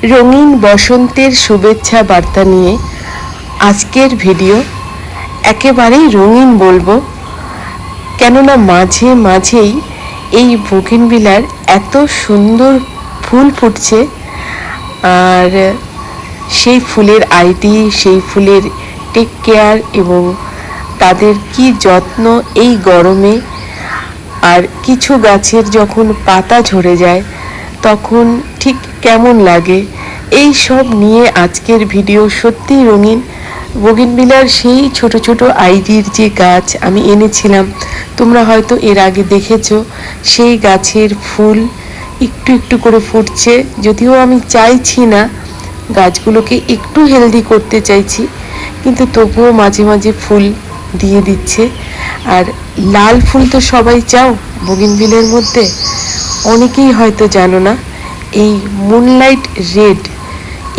রঙিন বসন্তের শুভেচ্ছা বার্তা নিয়ে আজকের ভিডিও একেবারেই রঙিন বলবো, কেননা মাঝে মাঝেই এই বোগেনভিলার এত সুন্দর ফুল ফুটছে। আর সেই ফুলের আইডি, সেই ফুলের টেক কেয়ার এবং তাদের কি যত্ন এই গরমে। আর কিছু গাছের যখন পাতা ঝরে যায় তখন ঠিক কেমন লাগে, এই সব নিয়ে আজকের ভিডিও। সত্যি রঙিন। বোগেনভিলার সেই ছোট ছোট আইডির যে গাছ আমি এনেছিলাম, তোমরা হয়তো এর আগে দেখেছো, সেই গাছের ফুল একটু একটু করে ফুটছে। যদিও আমি চাইছি না, গাছগুলোকে একটু হেলদি করতে চাইছি, কিন্তু তবুও মাঝে মাঝে ফুল দিয়ে দিচ্ছে। আর লাল ফুল তো সবাই চাও বোগেনভিলের মধ্যে। অনেকেই হয়তো জানো না, এই মুনলাইট রেড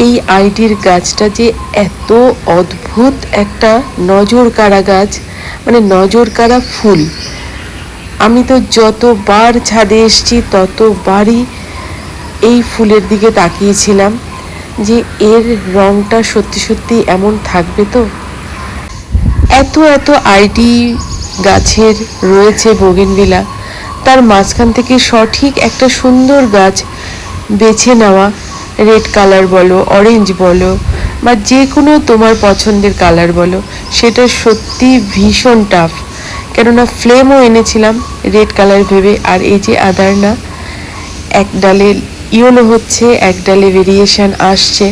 এই আইডির গাছটা যে এত অদ্ভুত একটা নজর কাড়া গাছ, মানে নজর কাড়া ফুল। আমি তো যতবার ছাদে এসেছি ততবারই এই ফুলের দিকে তাকিয়েছিলাম যে এর রংটা সত্যি সত্যি এমন থাকবে তো। এত এত আইডি গাছের রয়েছে বোগেনভিলা, তার মাঝখান থেকে সঠিক একটা সুন্দর গাছ বেছে নেওয়া, রেড কালার বলো, অরেঞ্জ বলো, বা যে কোনো তোমার পছন্দের কালার বলো, সেটা সত্যি ভীষণ টাফ। কেননা ফ্লেমও এনেছিলাম রেড কালার ভেবে, আর এই যে আদার না, এক ডালে ইয়েলো হচ্ছে, এক ডালে ভেরিয়েশন আসছে।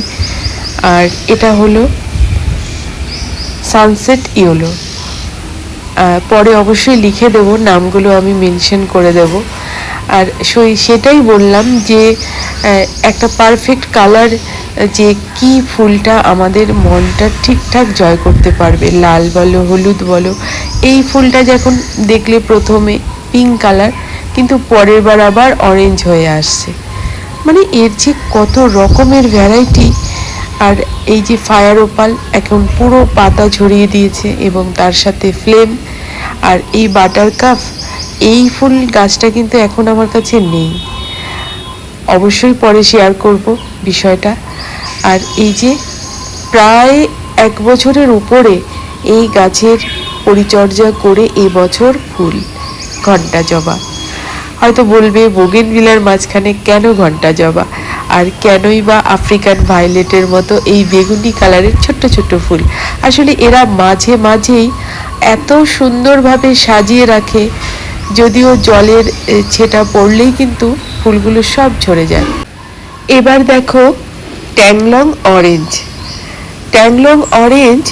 আর এটা হলো সানসেট ইয়েলো। পরে অবশ্যই লিখে দেবো, নামগুলো আমি মেনশন করে দেব। আর সেটাই বললাম যে একটা পারফেক্ট কালার, যে কি ফুলটা আমাদের মনটা ঠিকঠাক জয় করতে পারবে। লাল বলো, হলুদ বলো, এই ফুলটা যখন দেখলে প্রথমে পিঙ্ক কালার, কিন্তু পরের বার আবার অরেঞ্জ হয়ে আসছে। মানে এর যে কত রকমের ভ্যারাইটি। আর এই যে ফায়ার ওপাল এখন পুরো পাতা ঝরিয়ে দিয়েছে, এবং তার সাথে ফ্লেম। আর এই বাটার কাপ, এই ফুল গাছটা কিন্তু এখন আমার কাছে নেই, অবশ্যই পরে শেয়ার করব বিষয়টা। আর এই যে প্রায় 1 বছরের উপরে এই গাছের পরিচর্যা করে এবছর ফুল ঘণ্টা জবা। হয়তো বলবে বোগেনভিলার মাঝখানে কেন ঘণ্টা জবা, আর কেনই বা আফ্রিকান ভায়োলেটের মতো এই বেগুনি কালারের ছোট্ট ছোট্ট ফুল। আসলে এরা মাঝে মাঝেই এত সুন্দরভাবে সাজিয়ে রাখে, যদিও জলের ছেটা পড়লেই কিন্তু ফুলগুলো সব ঝরে যায়। এবার দেখো ট্যাংলং অরেঞ্জ। ট্যাংলং অরেঞ্জ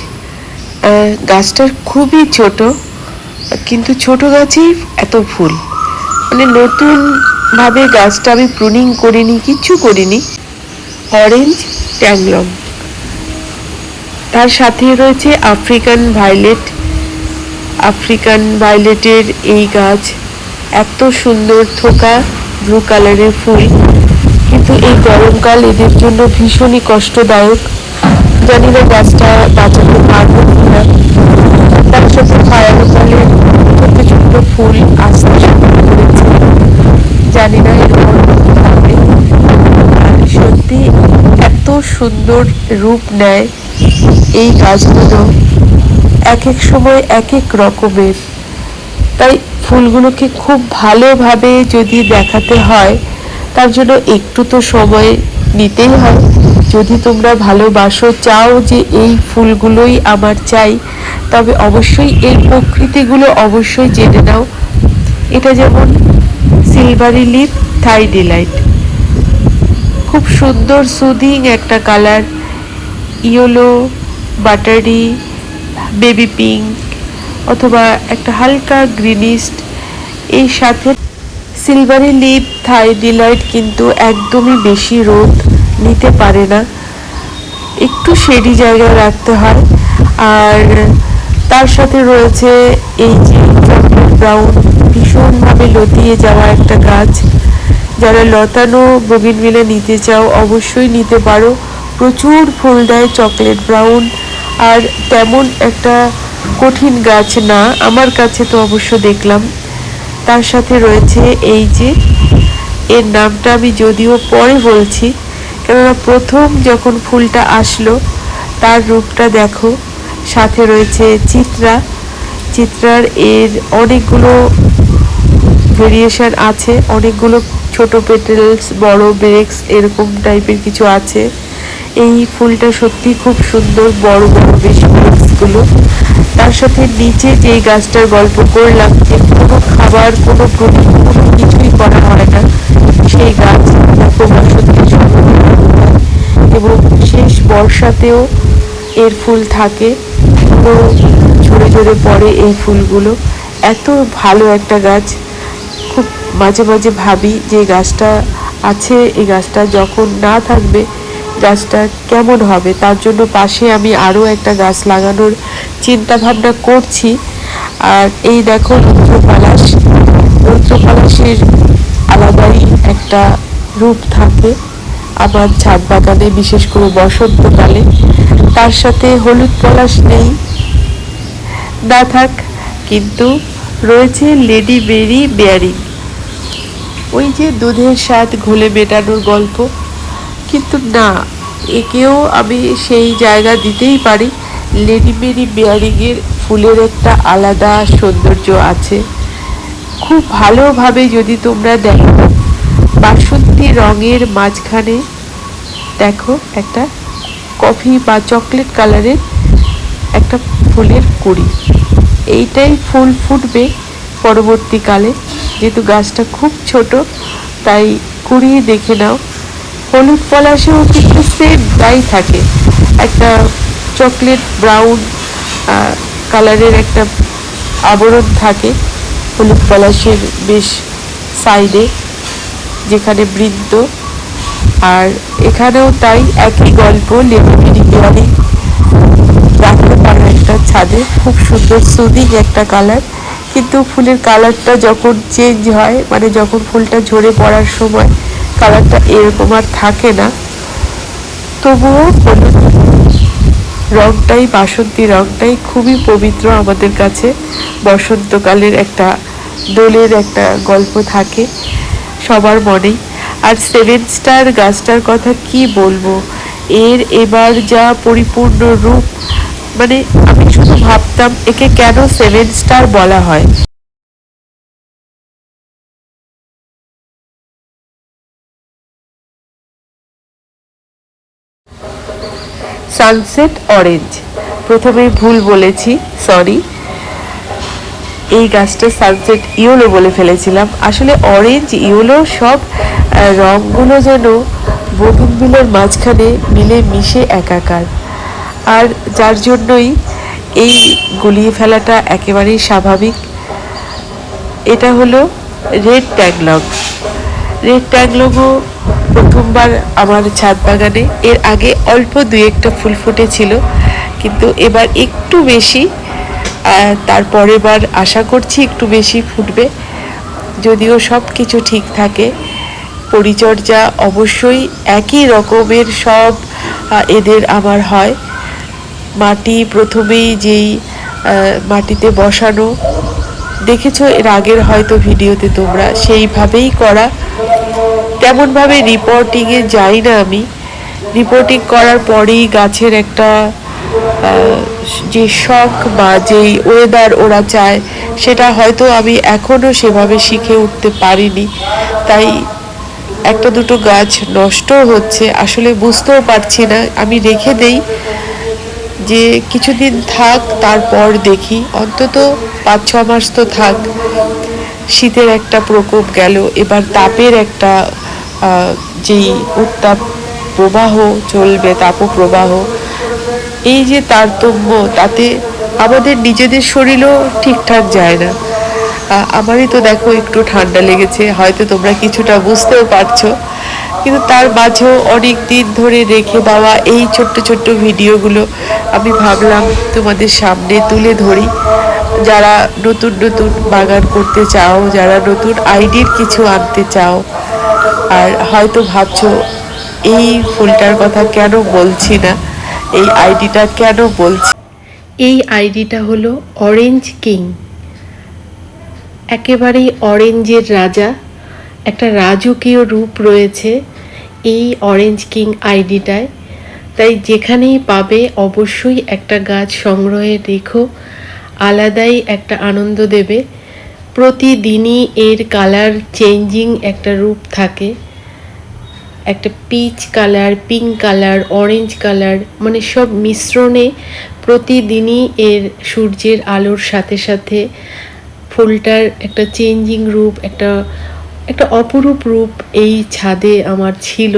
গাছটা খুবই ছোট, কিন্তু ছোট গাছেই এত ফুল। মানে নতুনভাবে গাছটা আমি প্রুনিং করিনি, কিচ্ছু করিনি। অরেঞ্জ ট্যাংলং, তার সাথে রয়েছে আফ্রিকান ভায়োলেট। আফ্রিকান ভায়োলেটের এই গাছ এত সুন্দর থোকা ব্লু কালারের ফুল, কিন্তু এই গরমকাল এদের জন্য ভীষণই কষ্টদায়ক। জানি না গাছটা বাঁচাতে পারবো কিনা। তার সাথে ফায়ার ওপালের ছোট্ট ছোট্ট ফুল আসতে শুরু করেছে, জানি না এরপর থাকবে। আর সত্যি এত সুন্দর রূপ নেয় এই গাছগুলো, এক এক সময় এক এক রকমের। তাই ফুলগুলোকে খুব ভালোভাবে যদি দেখাতে হয়, তার জন্য একটু তো সময় নিতেই হয়। যদি তোমরা ভালোবাসো, চাও যে এই ফুলগুলোই আমার চাই, তবে অবশ্যই এর প্রকৃতিগুলো অবশ্যই জেনে নাও। এটা যেমন সিলভারি লিপ থাই ডিলাইট, খুব সুন্দর সুদিং একটা colour, yellow, buttery, baby pink, অথবা একটা হালকা গ্রিনিস্ট। এই সাথে সিলভারি লিপ থাই ডিলাইট কিন্তু একদমই বেশি রোদ নিতে পারে না, একটু শেডি জায়গায় রাখতে হয়। আর তার সাথে রয়েছে এই যে চকলেট ব্রাউন, ভীষণভাবে লতিয়ে যাওয়া একটা গাছ। যারা লতানো বোগেনভিলা নিতে চাও অবশ্যই নিতে পারো, প্রচুর ফুল দেয় চকলেট ব্রাউন। আর তেমন একটা কঠিন গাছ না আমার কাছে তো অবশ্য দেখলাম। তার সাথে রয়েছে এই যে, এর নামটা আমি যদিও পরে বলছি, কেননা প্রথম যখন ফুলটা আসলো তার রূপটা দেখো, সাথে রয়েছে চিত্রার এর অনেকগুলো ভেরিয়েশন আছে, অনেকগুলো ছোট পেটেলস, বড় ব্রেক্স এরকম টাইপের কিছু আছে। এই ফুলটা সত্যি খুব সুন্দর, বড় বড় বেশ ব্রেক্সগুলো। তার সাথে নিচে যেই গাছটার গল্প করলাম যে কোনো খাবার, কোনো প্রোটিন, কোনো কিছুই করা হয় না, সেই গাছ এবং শেষ বর্ষাতেও এর ফুল থাকে, তো ঝরে ঝরে পড়ে এই ফুলগুলো। এত ভালো একটা গাছ, খুব মাঝে মাঝে ভাবি যে গাছটা আছে, এই গাছটা যখন না থাকবে গাছটা কেমন হবে। তার জন্য পাশে আমি আরও একটা গাছ লাগানোর চিন্তা ভাবনা করছি। আর এই দেখো রৌদ্রপলাশের আলাদাই একটা রূপ থাকে আমার ছাদ বাগানে, বিশেষ করে বসন্তকালে। তার সাথে হলুদ পলাশ নেই, না থাক, কিন্তু রয়েছে লেডি বেরি বেয়ারিং, ওই যে দুধের স্বাদ ঘোলে মেটানোর গল্প। কিন্তু না, একেও আমি সেই জায়গা দিতেই পারি। লেডি বেরি বেয়ারিংয়ের ফুলের একটা আলাদা সৌন্দর্য আছে। খুব ভালোভাবে যদি তোমরা দেখো, বাসন্তী রঙের মাঝখানে দেখো একটা কফি বা চকলেট কালারের একটা ফুলের কুঁড়ি, এইটাই ফুল ফুটবে পরবর্তীকালে। যেহেতু গাছটা খুব ছোট, তাই কুড়িয়ে দেখে নাও। হলুদ পলাশেও কিন্তু সেম তাই থাকে, একটা চকলেট ব্রাউন কালারের একটা আবরণ থাকে হলুদ পলাশের বেশ সাইডে, যেখানে বৃত্ত। আর এখানেও তাই একই গল্প, লেবুমিরি পেয়ারি রাখতে পারো একটা ছাদে, খুব সুন্দর সুদিং একটা কালার। কিন্তু ফুলের কালারটা যখন চেঞ্জ হয়, মানে যখন ফুলটা ঝরে পড়ার সময় কালারটা এরকম আর থাকে না। তবুও হলুদ রঙটাই, বাসন্তী রঙটাই খুবই পবিত্র আমাদের কাছে। বসন্তকালের একটা দোলের একটা গল্প থাকে সবার মনেই। আর সেভেন স্টার গাছটার কথা কি বলবো, এর এবার যা পরিপূর্ণ রূপ, মানে আমি শুধু ভাবতাম একে কেন সেভেন স্টার বলা হয়। সানসেট অরেঞ্জ, প্রথমে ভুল বলেছি, সরি। এই গাছটা সানসেট ইয়েলো বলে ফেলেছিলাম, আসলে অরেঞ্জ ইয়েলো সব রঙগুলো যেন বোগেনভিলের মাঝখানে মিলে মিশে একাকার। আর যার জন্যই এই গুলিয়ে ফেলাটা একেবারেই স্বাভাবিক। এটা হলো রেড ট্যাগলগ। রেড ট্যাগলগও প্রথমবার আমার ছাদ বাগানে, এর আগে অল্প দুই একটা ফুল ফুটেছিল, কিন্তু এবার একটু বেশি। তারপরের বার আশা করছি একটু বেশি ফুটবে, যদিও সব কিছু ঠিক থাকে। পরিচর্যা অবশ্যই একই রকমের সব এদের আমার হয়। মাটি প্রথমেই যেই মাটিতে বসানো দেখেছো এর আগের হয়তো ভিডিওতে তোমরা, সেইভাবেই করা। তেমনভাবে রিপোর্টিংয়ে যাই না আমি। রিপোর্টিং করার পরেই গাছের একটা যে শখ বা যেই ওয়েদার ওরা চায়, সেটা হয়তো আমি এখনও সেভাবে শিখে উঠতে পারিনি। তাই একটা দুটো গাছ নষ্টও হচ্ছে, আসলে বুঝতেও পারছি না। আমি রেখে দেই যে কিছুদিন থাক, তারপর দেখি, অন্তত 5-6 মাস তো থাক। শীতের একটা প্রকোপ গেল, এবার তাপের একটা যেই উত্তাপ প্রবাহ চলবে, তাপপ্রবাহ, এই যে তারতম্য, তাতে আমাদের নিজেদের শরীরও ঠিকঠাক যায় না। আমারই তো দেখো একটু ঠান্ডা লেগেছে, হয়তো তোমরা কিছুটা বুঝতেও পারছো। কিন্তু তার মাঝেও অনেক দিন ধরে রেখে দেওয়া এই ছোট্ট ছোট্ট ভিডিওগুলো আমি ভাবলাম তোমাদের সামনে তুলে ধরি। যারা নতুন নতুন বাগান করতে চাও, যারা নতুন আইডিয়ার কিছু আনতে চাও, আর হয়তো ভাবছো এই ফুলটার কথা কেন বলছি না, এই আইডিটা কেন বলছি। এই আইডিটা হলো অরেঞ্জ কিং, একেবারেই অরেঞ্জের রাজা, একটা রাজকীয় রূপ রয়েছে এই অরেঞ্জ কিং আইডিটায়। তাই যেখানেই পাবে অবশ্যই একটা গাছ সংগ্রহে রেখো, আলাদাই একটা আনন্দ দেবে। প্রতিদিনই এর কালার চেঞ্জিং একটা রূপ থাকে, একটা peach colour, pink colour, orange colour, মানে সব মিশ্রণে প্রতিদিনই এর সূর্যের আলোর সাথে সাথে ফুলটার একটা চেঞ্জিং রূপ, একটা একটা অপরূপ রূপ এই ছাদে আমার ছিল,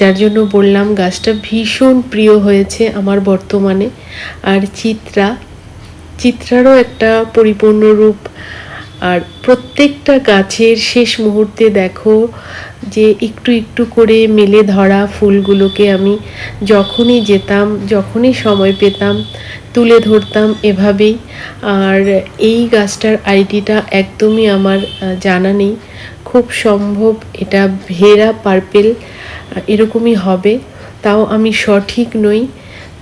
যার জন্য বললাম গাছটা ভীষণ প্রিয় হয়েছে আমার বর্তমানে। আর চিত্রারও একটা পরিপূর্ণ রূপ। আর প্রত্যেকটা গাছের শেষ মুহূর্তে দেখো যে একটু একটু করে মেলে ধরা ফুলগুলোকে আমি যখনই যেতাম, যখনই সময় পেতাম তুলে ধরতাম এভাবেই। আর এই গাছটার আইডিটা একদমই আমার জানা নেই, খুব সম্ভব এটা ভেরা পার্পেল এরকমই হবে, তাও আমি সঠিক নই।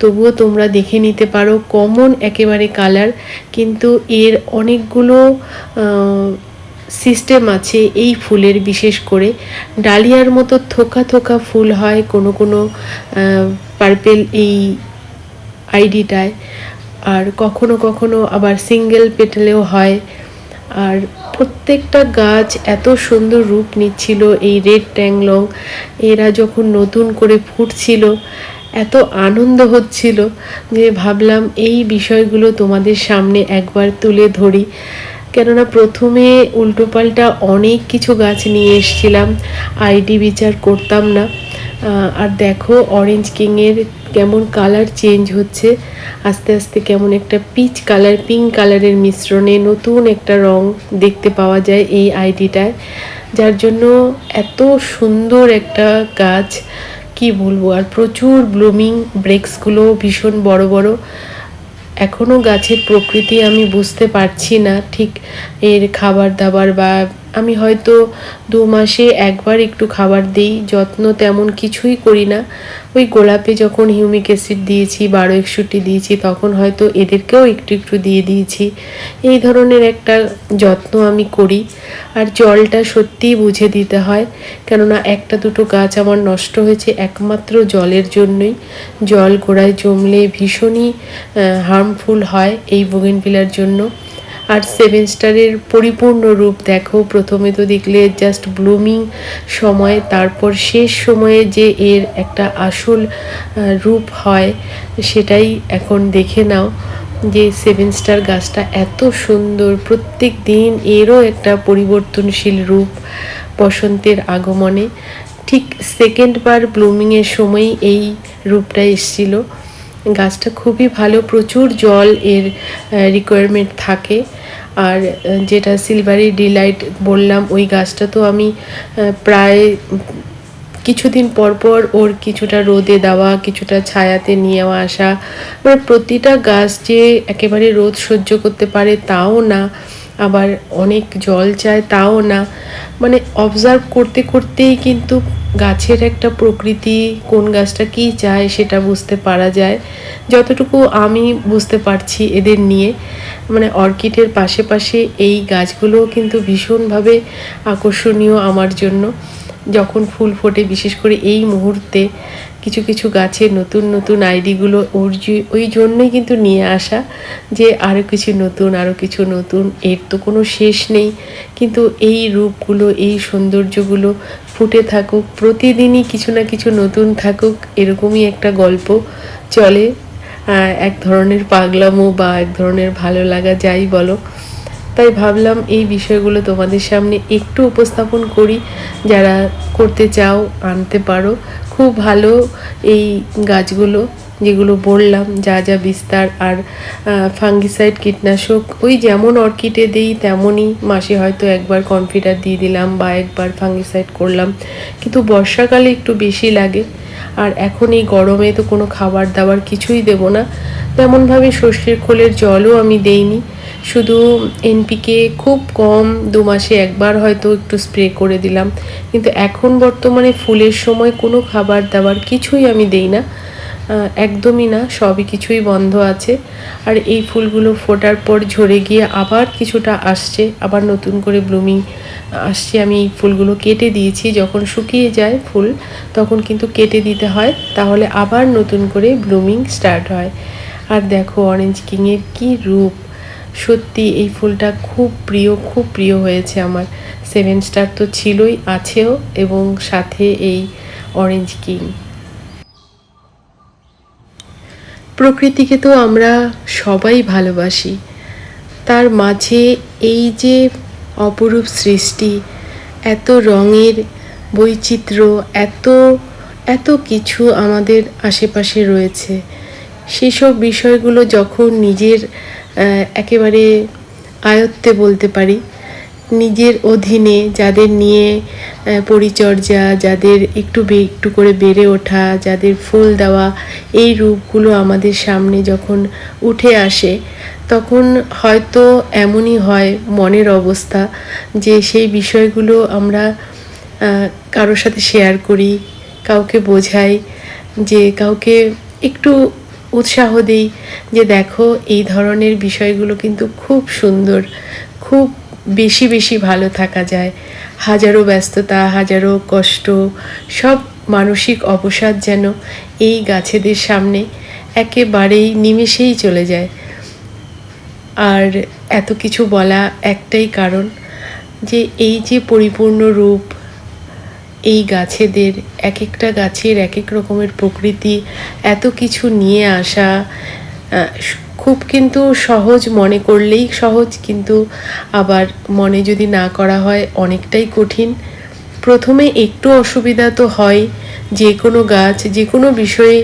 তবুও তোমরা দেখে নিতে পারো, কমন একেবারে কালার, কিন্তু এর অনেকগুলো সিস্টেম আছে এই ফুলের। বিশেষ করে ডালিয়ার মতো থোকা থোকা ফুল হয় কোনো কোনো পার্পেল এই আইডিটায়, আর কখনো কখনো আবার সিঙ্গেল পেটেলেও হয়। আর প্রত্যেকটা গাছ এত সুন্দর রূপ নিচ্ছিল এই রেড ট্যাংলং, এরা যখন নতুন করে ফুটছিল এত আনন্দ হচ্ছিল যে ভাবলাম এই বিষয়গুলো তোমাদের সামনে একবার তুলে ধরি। কেননা প্রথমে উল্টোপাল্টা অনেক কিছু গাছ নিয়ে এসছিলাম, আইডি বিচার করতাম না। আর দেখো অরেঞ্জ কিংয়ের কেমন কালার চেঞ্জ হচ্ছে আস্তে আস্তে, কেমন একটা পিচ কালার, পিঙ্ক কালারের মিশ্রণে নতুন একটা রং দেখতে পাওয়া যায় এই আইডিটায়, যার জন্য এত সুন্দর একটা গাছ কি বলবো। আর প্রচুর ব্লুমিং, ব্রেক্সগুলো ভীষণ বড় বড়। এখনও গাছের প্রকৃতি আমি বুঝতে পারছি না ঠিক, এর খাবার দাবার, বা আমি হয়তো 2 মাসে একবার একটু খাবার দিই, যত্ন তেমন কিছুই করি না। ওই গোলাপে যখন হিউমিক অ্যাসিড দিয়েছি, 1261 দিয়েছি, তখন হয়তো এদেরকেও একটু একটু দিয়ে দিয়েছি, এই ধরনের একটা যত্ন আমি করি। আর জলটা সত্যিই বুঝে দিতে হয়, কেননা একটা দুটো গাছ আমার নষ্ট হয়েছে একমাত্র জলের জন্যই। জল গোড়ায় জমলে ভীষণই হার্মফুল হয় এই বোগেনভিলার জন্য। আর 7 স্টারের পরিপূর্ণ রূপ দেখো, প্রথমে তো দেখলে জাস্ট ব্লুমিং সময়, তারপর শেষ সময়ে যে এর একটা আসল রূপ হয় সেটাই এখন দেখে নাও, যে 7 স্টার গাছটা এত সুন্দর। প্রত্যেক দিন এরও একটা পরিবর্তনশীল রূপ বসন্তের আগমনে। ঠিক সেকেন্ড বার ব্লুমিংয়ের সময়ই এই রূপটা এসেছিল। গাছটা খুবই ভালো, প্রচুর জল এর রিকোয়ারমেন্ট থাকে। আর যেটা সিলভারি ডিলাইট বললাম, ওই গাছটা তো আমি প্রায় কিছুদিন পর পর ওর কিছুটা রোদে দেওয়া, কিছুটা ছায়াতে নিয়ে আসা, মানে প্রতিটা গাছ যে একেবারে রোদ সহ্য করতে পারে তাও না, আবার অনেক জল চায় তাও না, মানে অবজার্ভ করতে করতেই কিন্তু গাছের একটা প্রকৃতি, কোন গাছটা কী চায় সেটা বুঝতে পারা যায়, যতটুকু আমি বুঝতে পারছি এদের নিয়ে। মানে অর্কিডের পাশে পাশে এই গাছগুলোও কিন্তু ভীষণভাবে আকর্ষণীয় আমার জন্য। যখন ফুল ফোটে, বিশেষ করে এই মুহূর্তে কিছু কিছু গাছের নতুন নতুন আইডিগুলো ওই জন্যই কিন্তু নিয়ে আসা, যে আরও কিছু নতুন, আরও কিছু নতুন, এর তো কোনো শেষ নেই। কিন্তু এই রূপগুলো, এই সৌন্দর্যগুলো ফুটে থাকুক, প্রতিদিনই কিছু না কিছু নতুন থাকুক, এরকমই একটা গল্প চলে। এক ধরনের পাগলামো বা এক ধরনের ভালো লাগা, যাই বলো। তাই ভাবলাম এই বিষয়গুলো তোমাদের সামনে একটু উপস্থাপন করি, যারা করতে চাও আনতে পারো। খুব ভালো এই গাছগুলো, যেগুলো বললাম, যা যা বিস্তার। আর ফাঙ্গিসাইড, কীটনাশক ওই যেমন অর্কিডে দিই তেমনই, মাসে হয়তো একবার কনফিডার দিয়ে দিলাম বা একবার ফাঙ্গিসাইড করলাম, কিন্তু বর্ষাকালে একটু বেশি লাগে। আর এখন এই গরমে তো কোনো খাবার দাবার কিছুই দেবো না, তেমনভাবে সর্ষের খোলের জলও আমি দেইনি, শুধু এনপিকে খুব কম 2 মাসে একবার হয়তো একটু স্প্রে করে দিলাম। কিন্তু এখন বর্তমানে ফুলের সময় কোনো খাবার দাবার কিছুই আমি দেই না, একদমই না, সবই কিছুই বন্ধ আছে। আর এই ফুলগুলো ফোটার পর ঝরে গিয়ে আবার কিছুটা আসছে, আবার নতুন করে ব্লুমিং আসছে। আমি এই ফুলগুলো কেটে দিয়েছি, যখন শুকিয়ে যায় ফুল তখন কিন্তু কেটে দিতে হয়, তাহলে আবার নতুন করে ব্লুমিং স্টার্ট হয়। আর দেখো অরেঞ্জ কিংয়ের কি রূপ! সত্যি এই ফুলটা খুব প্রিয় হয়েছে আমার। 7 স্টার তো ছিলই, আছেও, এবং সাথে এই অরেঞ্জ কিং। প্রকৃতিকে তো আমরা সবাই ভালোবাসি, তার মাঝে এই যে অপরূপ সৃষ্টি, এত রঙের বৈচিত্র্য, এত এত কিছু আমাদের আশেপাশে রয়েছে, সেসব বিষয়গুলো যখন নিজের একেবারে আয়ত্তে বলতে পারি, নিজের অধীনে যাদের নিয়ে পরিচর্যা, যাদের একটু একটু করে বেড়ে ওঠা, যাদের ফুল দেওয়া, এই রূপগুলো আমাদের সামনে যখন উঠে আসে, তখন হয়তো এমনই হয় মনের অবস্থা যে সেই বিষয়গুলো আমরা কারোর সাথে শেয়ার করি, কাউকে বোঝাই, যে কাউকে একটু উৎসাহ দিই যে দেখো এই ধরনের বিষয়গুলো কিন্তু খুব সুন্দর, খুব বেশি ভালো থাকা যায়। হাজারো ব্যস্ততা, হাজারো কষ্ট, সব মানসিক অবসাদ যেন এই গাছেদের সামনে একেবারেই নিমেষেই চলে যায়। আর এত কিছু বলা একটাই কারণ, যে এই যে পরিপূর্ণ রূপ এই গাছেদের, এক একটা গাছের এক এক রকমের প্রকৃতি, এত কিছু নিয়ে আসা খুব কিন্তু সহজ, মনে করলেই সহজ, কিন্তু আবার মনে যদি না করা হয় অনেকটাই কঠিন। প্রথমে একটু অসুবিধা তো হয়, যে কোনো গাছ, যে কোনো বিষয়ে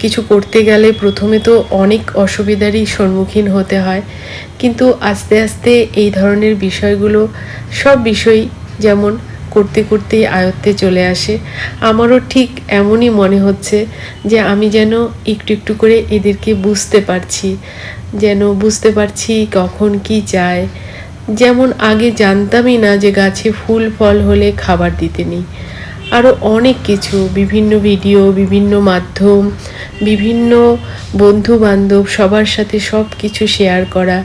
কিছু করতে গেলে প্রথমে তো অনেক অসুবিধারই সম্মুখীন হতে হয়, কিন্তু আস্তে আস্তে এই ধরনের বিষয়গুলো, সব বিষয়ই যেমন করতে করতেই আয়ত্তে চলে আসে। আমারও ঠিক এমনই মনে হচ্ছে যে আমি যেন একটু একটু করে এদেরকে বুঝতে পারছি, যেন বুঝতে পারছি কখন কি চায়। যেমন আগে জানতামই না যে গাছে ফুল ফল হলে খাবার দিতে নেই। আরও অনেক কিছু, বিভিন্ন ভিডিও, বিভিন্ন মাধ্যম, বিভিন্ন বন্ধু বান্ধব, সবার সাথে সব কিছু শেয়ার করা,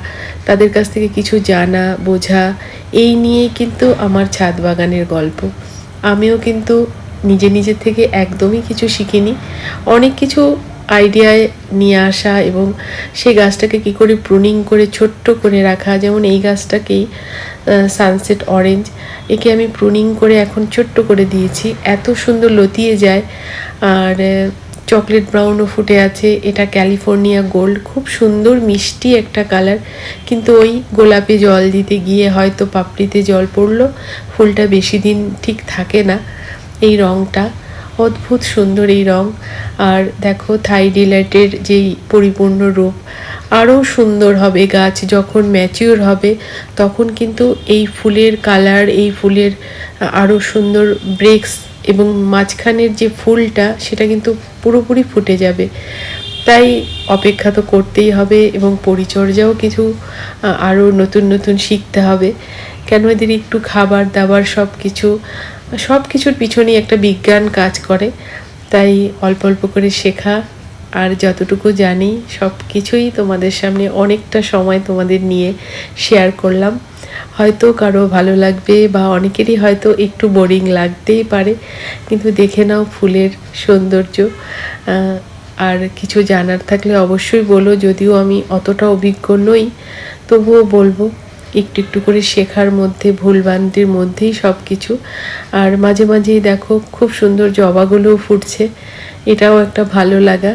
তাদের কাছ থেকে কিছু জানা বোঝা, এই নিয়েই কিন্তু আমার ছাদ বাগানের গল্প। আমিও কিন্তু নিজে থেকে একদমই কিছু শিখিনি, অনেক কিছু আইডিয়ায় নিয়ে আসা, এবং সেই গাছটাকে কী করে প্রুনিং করে ছোট্ট করে রাখা। যেমন এই গাছটাকেই, সানসেট অরেঞ্জ, একে আমি প্রুনিং করে এখন ছোট্ট করে দিয়েছি, এত সুন্দর লতিয়ে যায়। আর চকলেট ব্রাউনও ফুটে আছে, এটা ক্যালিফোর্নিয়া গোল্ড, খুব সুন্দর মিষ্টি একটা কালার, কিন্তু ওই গোলাপে জল দিতে গিয়ে হয়তো পাপড়িতে জল পড়লো, ফুলটা বেশি দিন ঠিক থাকে না। এই রঙটা অদ্ভুত সুন্দর, এই রঙ। আর দেখো থাই ডিলাইটের যেই পরিপূর্ণ রূপ, আরও সুন্দর হবে গাছ যখন ম্যাচিওর হবে, তখন কিন্তু এই ফুলের কালার, এই ফুলের আরও সুন্দর ব্রেক্স, এবং মাঝখানের যে ফুলটা সেটা কিন্তু পুরোপুরি ফুটে যাবে। তাই অপেক্ষা তো করতেই হবে, এবং পরিচর্যাও কিছু আরও নতুন শিখতে হবে, কেন এদের একটু খাবার দাবার সব কিছুর পিছনেই একটা বিজ্ঞান কাজ করে। তাই অল্প অল্প করে শেখা, আর যতটুকু জানি সব কিছুই তোমাদের সামনে অনেকটা সময় তোমাদের নিয়ে শেয়ার করলাম। হয়তো কারো ভালো লাগবে, বা অনেকেরই হয়তো একটু বোরিং লাগতেই পারে, কিন্তু দেখে নাও ফুলের সৌন্দর্য। আর কিছু জানার থাকলে অবশ্যই বলো, যদিও আমি অতটা অভিজ্ঞ নই, তবুও বলবো। একটু একটু করে শেখার মধ্যে, ভুলভ্রান্তির মধ্যেই সব কিছু। আর মাঝে মাঝেই দেখো খুব সুন্দর জবাগুলোও ফুটছে, এটাও একটা ভালো লাগা।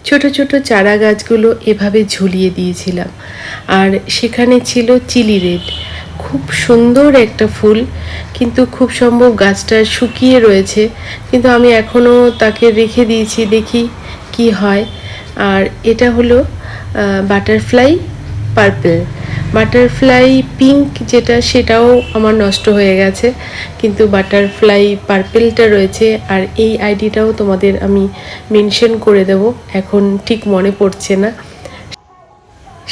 ছোট ছোট চারা গাছগুলো এভাবে ঝুলিয়ে দিয়েছিলাম, আর সেখানে ছিল চিলি রেড, খুব সুন্দর একটা ফুল, কিন্তু খুব সম্ভব গাছটা শুকিয়ে রয়েছে, কিন্তু আমি এখনও তাকে রেখে দিয়েছি, দেখি কি হয়। আর এটা হলো বাটারফ্লাই পার্পল, বাটারফ্লাই পিঙ্ক যেটা, সেটাও আমার নষ্ট হয়ে গেছে, কিন্তু বাটারফ্লাই পার্পেলটা রয়েছে। আর এই আইডিটাও তোমাদের আমি মেনশন করে দেব, এখন ঠিক মনে পড়ছে না।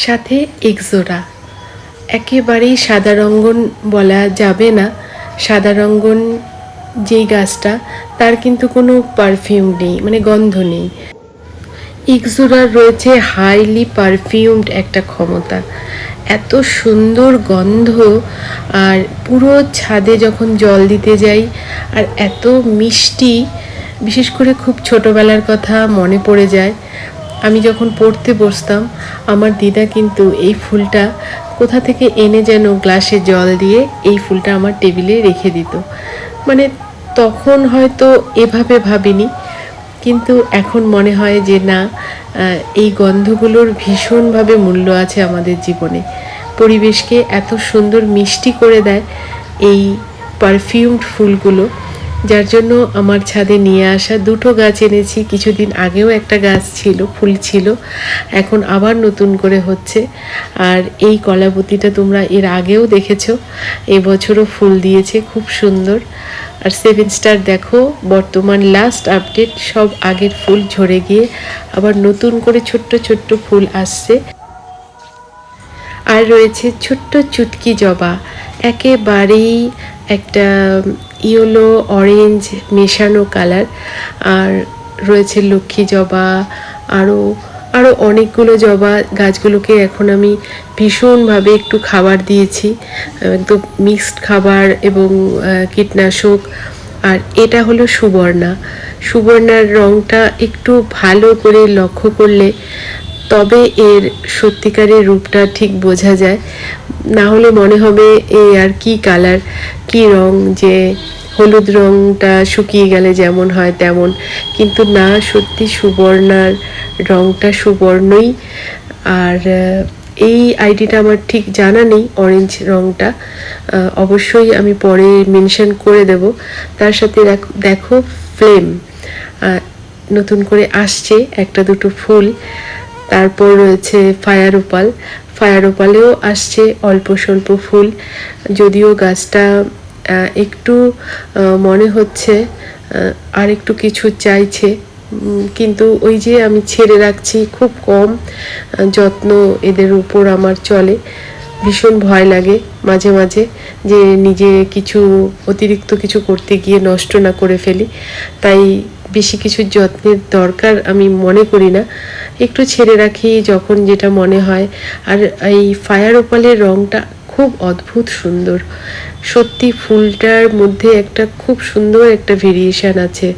সাথে এক্সোরা, একেবারেই সাদা রঙ্গন বলা যাবে না, সাদা রঙ্গন যেই গাছটা, তার কিন্তু কোনো পারফিউম নেই, মানে গন্ধ নেই। ইক্সুরার রয়েছে হাইলি পারফিউমড একটা ক্ষমতা, এত সুন্দর গন্ধ। আর পুরো ছাদে যখন জল দিতে যাই, আর এত মিষ্টি, বিশেষ করে খুব ছোটোবেলার কথা মনে পড়ে যায়। আমি যখন পড়তে বসতাম, আমার দিদা কিন্তু এই ফুলটা কোথা থেকে এনে যেন গ্লাসে জল দিয়ে এই ফুলটা আমার টেবিলে রেখে দিত। মানে তখন হয়তো এভাবে ভাবিনি, কিন্তু এখন মনে হয় যে না, এই গন্ধগুলোর ভীষণভাবে মূল্য আছে আমাদের জীবনে। পরিবেশকে এত সুন্দর মিষ্টি করে দেয় এই পারফিউমড ফুলগুলো, যার জন্য আমার ছাদে নিয়ে আসা দুটো গাছ এনেছি। কিছুদিন আগেও একটা গাছ ছিল, ফুল ছিল, এখন আবার নতুন করে হচ্ছে। আর এই কলাবতীটা তোমরা এর আগেও দেখেছো, এবছরও ফুল দিয়েছে, খুব সুন্দর। আর 7 স্টার দেখো, বর্তমান লাস্ট আপডেট, সব আগের ফুল ঝরে গিয়ে আবার নতুন করে ছোট্ট ছোট্ট ফুল আসছে। আর রয়েছে ছোট্ট চুটকি জবা, একেবারেই একটা ইয়েলো অরেঞ্জ মেশানো কালার। আর রয়েছে লক্ষ্মী জবা, আরও আরও অনেকগুলো জবা। গাছগুলোকে এখন আমি ভীষণভাবে একটু খাবার দিয়েছি, একদম মিক্সড খাবার এবং কীটনাশক। আর এটা হলো সুবর্ণা। সুবর্ণার রঙটা একটু ভালো করে লক্ষ্য করলে তবে এর সত্যিকারের রূপটা ঠিক বোঝা যায়, না হলে মনে হবে এ আর কি কালার, কি রং, যে হলুদ রংটা শুকিয়ে গেলে যেমন হয় তেমন। কিন্তু না, সত্যি সুবর্ণার রংটা সুবর্ণই। আর এই আইডিটা আমার ঠিক জানা নেই, অরেঞ্জ রংটা অবশ্যই আমি পরে মেনশন করে দেব। তার সাথে দেখো ফ্লেম নতুন করে আসছে, একটা দুটো ফুল। তারপর রয়েছে ফায়ার ওপাল, ফায়ার ওপালেও আসছে অল্প স্বল্প ফুল। যদিও গাছটা একটু মনে হচ্ছে আর একটু কিছু চাইছে, কিন্তু ওই যে আমি ছেড়ে রাখছি, খুব কম যত্ন এদের উপর আমার চলে। ভীষণ ভয় লাগে মাঝে মাঝে যে নিজে কিছু অতিরিক্ত কিছু করতে গিয়ে নষ্ট না করে ফেলি, তাই বেশি কিছু যত্নের দরকার আমি মনে করি না, একটু ছেড়ে রাখি যখন যেটা মনে হয়। আর এই ফায়ার ওপালের রঙটা খুব অদ্ভুত সুন্দর, সত্যি ফুলটার মধ্যে একটা খুব সুন্দর একটা ভেরিয়েশন আছে।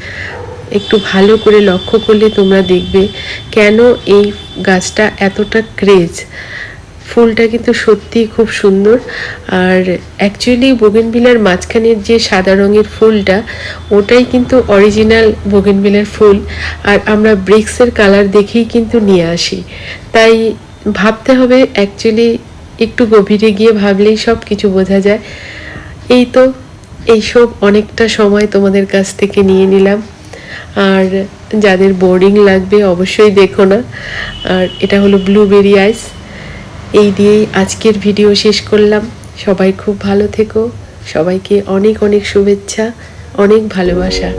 একটু ভালো করে লক্ষ্য করলে তোমরা দেখবে কেন এই গাছটা এতটা ক্রেজ। ফুলটা কিন্তু সত্যিই খুব সুন্দর। আর অ্যাকচুয়ালি বোগেনভিলার মাঝখানের যে সাদা রঙের ফুলটা, ওটাই কিন্তু অরিজিনাল বোগেনভিলার ফুল। আর আমরা ব্রিক্সের কালার দেখেই কিন্তু নিয়ে আসি, তাই ভাবতে হবে অ্যাকচুয়ালি, একটু গভীরে গিয়ে ভাবলেই সব কিছু বোঝা যায়। এই তো, এইসব অনেকটা সময় তোমাদের কাছ থেকে নিয়ে নিলাম। আর যাদের বোরিং লাগবে অবশ্যই দেখো না। আর এটা হলো ব্লুবেরি আইস। এই দিয়েই আজকের ভিডিও শেষ করলাম। সবাই খুব ভালো থেকো, সবাইকে অনেক অনেক শুভেচ্ছা, অনেক ভালোবাসা।